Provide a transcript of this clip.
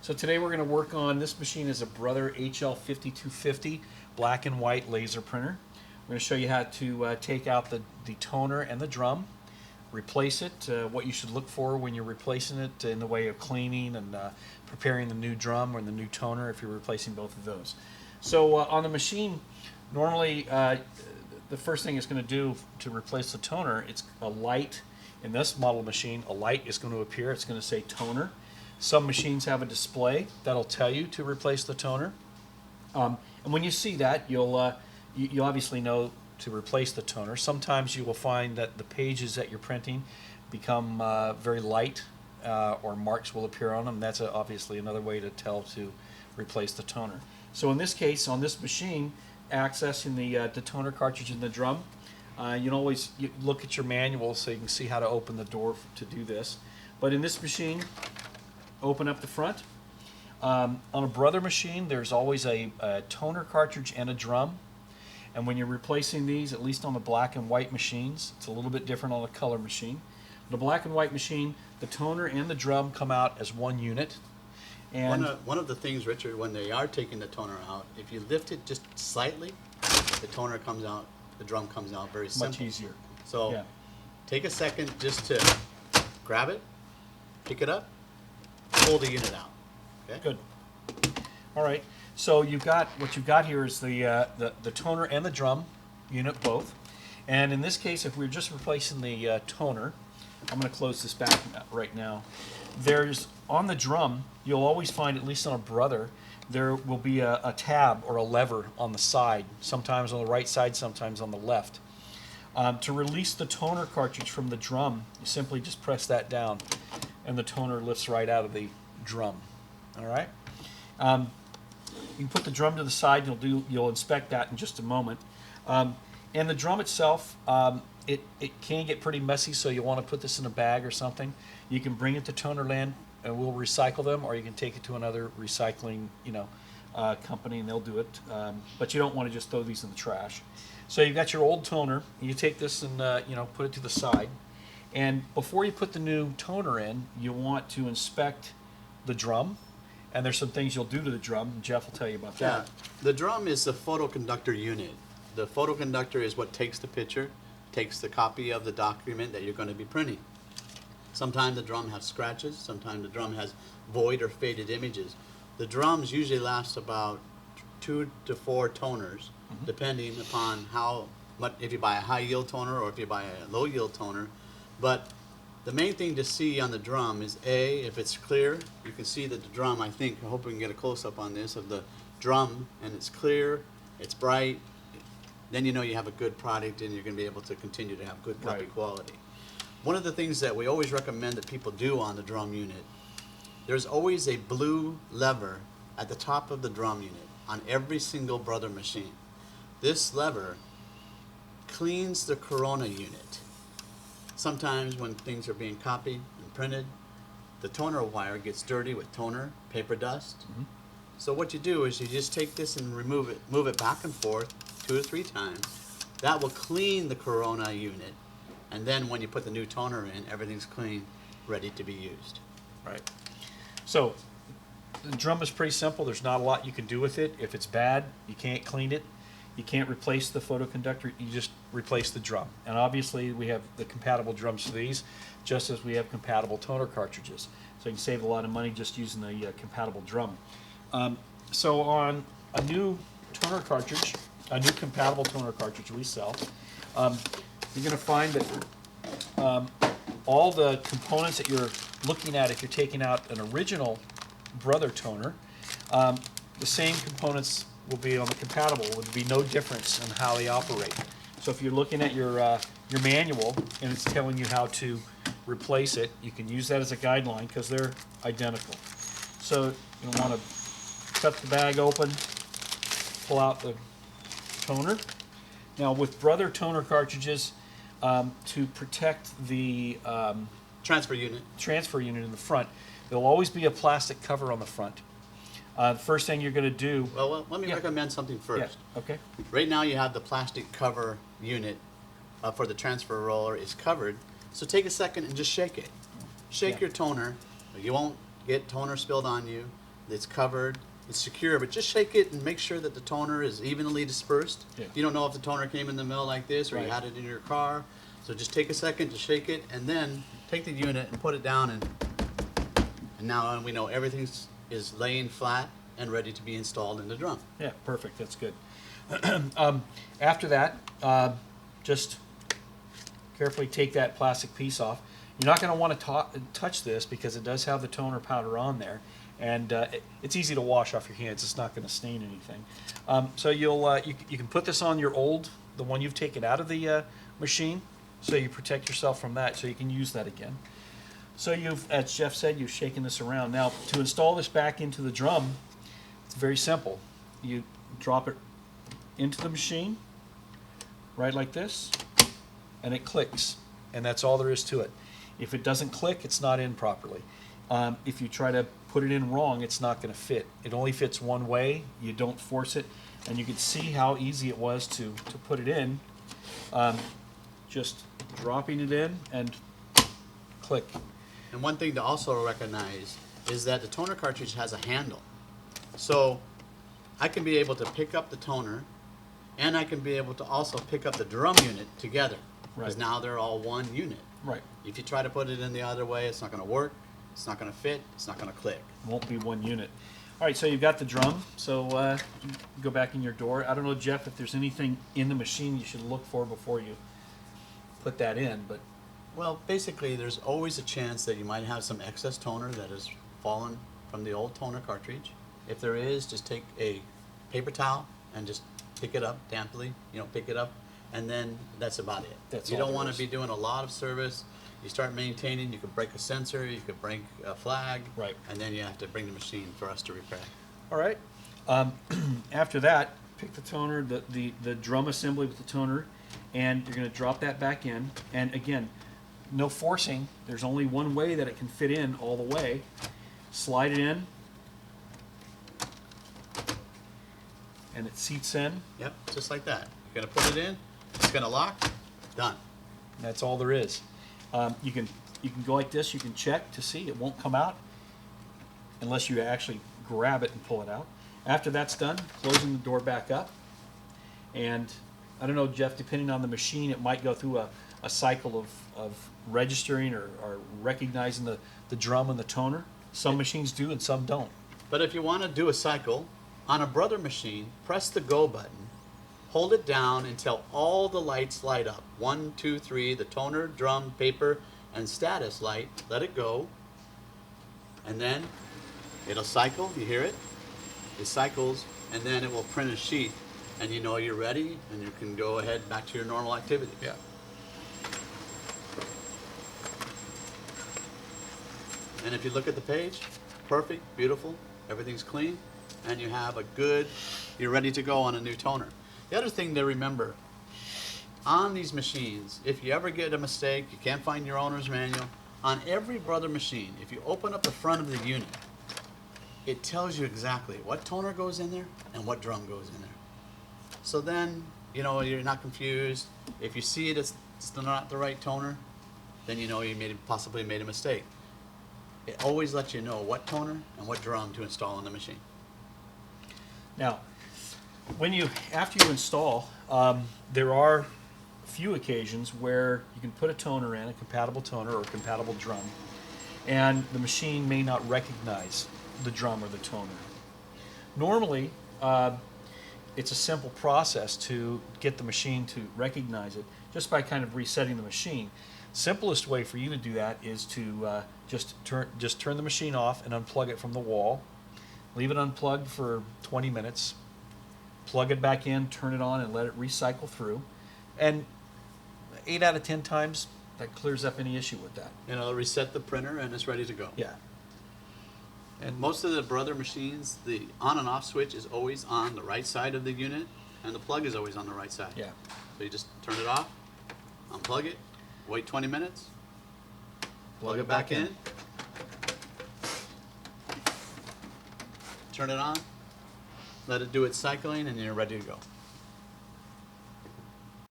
So today we're going to work on, this machine is a Brother HL5250 black and white laser printer. We're going to show you how to take out the toner and the drum, replace it, what you should look for when you're replacing it in the way of cleaning and preparing the new drum or the new toner if you're replacing both of those. So on the machine, normally the first thing it's going to do to replace the toner, it's a light. In this model machine, a light is going to appear. It's going to say toner. Some machines have a display that'll tell you to replace the toner. And when you see that, you'll you obviously know to replace the toner. Sometimes you will find that the pages that you're printing become very light, or marks will appear on them. That's obviously another way to tell to replace the toner. So in this case, on this machine, accessing the toner cartridge in the drum, you can always look at your manual so you can see how to open the door to do this. But in this machine, open up the front. On a Brother machine, there's always a toner cartridge and a drum. And when you're replacing these, at least on the black and white machines, it's a little bit different on a color machine. The black and white machine, the toner and the drum come out as one unit. And one of the things, Richard, when they are taking the toner out, if you lift it just slightly, the toner comes out, the drum comes out very simple. Much easier. So yeah. Take a second just to grab it, pick it up, pull the unit out. Okay? Good. All right. So what you've got here is the toner and the drum unit both. And in this case, if we're just replacing the toner, I'm going to close this back right now. There's on the drum, you'll always find, at least on a Brother, there will be a tab or a lever on the side, sometimes on the right side, sometimes on the left. To release the toner cartridge from the drum, you simply just press that down, and the toner lifts right out of the drum. All right. You can put the drum to the side. You'll inspect that in just a moment. And the drum itself, it can get pretty messy, so you want to put this in a bag or something. You can bring it to Tonerland, and we'll recycle them, or you can take it to another recycling, company, and they'll do it. But you don't want to just throw these in the trash. So you've got your old toner. You take this and put it to the side. And before you put the new toner in, you want to inspect the drum. And there's some things you'll do to the drum. Jeff will tell you about that. Yeah. The drum is the photoconductor unit. The photoconductor is what takes the picture, takes the copy of the document that you're going to be printing. Sometimes the drum has scratches, sometimes the drum has void or faded images. The drums usually last about 2 to 4 toners, depending upon how much, if you buy a high yield toner or if you buy a low yield toner. But the main thing to see on the drum is if it's clear. You can see that the drum, I hope we can get a close-up on this, of the drum, and it's clear, it's bright, then you know you have a good product and you're going to be able to continue to have good copy quality. One of the things that we always recommend that people do on the drum unit, there's always a blue lever at the top of the drum unit on every single Brother machine. This lever cleans the Corona unit. Sometimes when things are being copied and printed, the toner wire gets dirty with toner, paper dust. So what you do is you just take this and move it back and forth 2 or 3 times. That will clean the Corona unit. And then when you put the new toner in, everything's clean, ready to be used. Right. So the drum is pretty simple. There's not a lot you can do with it. If it's bad, you can't clean it. You can't replace the photoconductor. You just replace the drum. And obviously we have the compatible drums for these, just as we have compatible toner cartridges. So you can save a lot of money just using the compatible drum. So on a new toner cartridge, a new compatible toner cartridge we sell, you're going to find that all the components that you're looking at, if you're taking out an original Brother toner, the same components will be on the compatible. There would be no difference in how they operate. So if you're looking at your manual and it's telling you how to replace it, you can use that as a guideline because they're identical. So you'll want to cut the bag open, pull out the toner. Now with Brother toner cartridges, to protect the Transfer unit. In the front, there'll always be a plastic cover on the front. The first thing you're going to do... Well, let me recommend something first. Yeah, okay. Right now you have the plastic cover unit for the transfer roller is covered. So take a second and just shake it. Shake your toner. You won't get toner spilled on you. it's covered, it's secure, but just shake it and make sure that the toner is evenly dispersed. Yeah. You don't know if the toner came in the mail like this or Right. you had it in your car. So just take a second to shake it and then take the unit and put it down, and now we know everything is laying flat and ready to be installed in the drum. Yeah, perfect. That's good. After that, just carefully take that plastic piece off. You're not going to want to touch this because it does have the toner powder on there, and it's easy to wash off your hands. It's not going to stain anything. So you can put this on your the one you've taken out of the machine, so you protect yourself from that, so you can use that again. So as Jeff said, you've shaken this around. Now, to install this back into the drum, it's very simple. You drop it into the machine, right like this, and it clicks, and that's all there is to it. If it doesn't click, it's not in properly. If you try to put it in wrong, it's not going to fit. It only fits one way. You don't force it, and you can see how easy it was to put it in. Just dropping it in and click. And one thing to also recognize is that the toner cartridge has a handle. So I can be able to pick up the toner, and I can be able to also pick up the drum unit together. Because Right. now they're all one unit. Right. If you try to put it in the other way, it's not going to work, it's not going to fit, it's not going to click. Won't be one unit. All right, so you've got the drum. So go back in your door. I don't know, Jeff, if there's anything in the machine you should look for before you put that in, but Well, basically, there's always a chance that you might have some excess toner that has fallen from the old toner cartridge. If there is, just take a paper towel and just pick it up damply, pick it up, and then that's about it. That's you all don't there want is. to be doing a lot of service. You start maintaining, you could break a sensor, you could break a flag, Right. and then you have to bring the machine for us to repair. all right. After that, pick the toner, the drum assembly with the toner, and you're going to drop that back in. And again, no forcing. There's only one way that it can fit in all the way. Slide it in, and it seats in. Yep, just like that. You're going to put it in, it's going to lock, done. That's all there is. You can go like this. You can check to see it won't come out unless you actually grab it and pull it out. After that's done, closing the door back up. And I don't know, Jeff, depending on the machine, it might go through a cycle of registering or recognizing the drum and the toner. Some machines do and some don't. But if you want to do a cycle, on a Brother machine, press the go button, hold it down until all the lights light up. 1, 2, 3, the toner, drum, paper, and status light. Let it go. And then it'll cycle, you hear it? It cycles, and then it will print a sheet, and you know you're ready, and you can go ahead back to your normal activity. Yeah. And if you look at the page, perfect, beautiful, everything's clean, and you have you're ready to go on a new toner. The other thing to remember, on these machines, if you ever get a mistake, you can't find your owner's manual, on every Brother machine, if you open up the front of the unit, it tells you exactly what toner goes in there and what drum goes in there. So then, you're not confused. If you see it's still not the right toner, then you know you possibly made a mistake. It always lets you know what toner and what drum to install on the machine. Now, after you install, there are few occasions where you can put a toner in, a compatible toner or a compatible drum, and the machine may not recognize the drum or the toner. Normally, it's a simple process to get the machine to recognize it just by kind of resetting the machine. Simplest way for you to do that is to just turn the machine off and unplug it from the wall. Leave it unplugged for 20 minutes. Plug it back in, turn it on, and let it recycle through. And 8 out of 10 times, that clears up any issue with that. Reset the printer and it's ready to go. Yeah. And most of the Brother machines, the on and off switch is always on the right side of the unit, and the plug is always on the right side. Yeah. So you just turn it off, unplug it, wait 20 minutes, plug it back in, turn it on, let it do its cycling, and you're ready to go.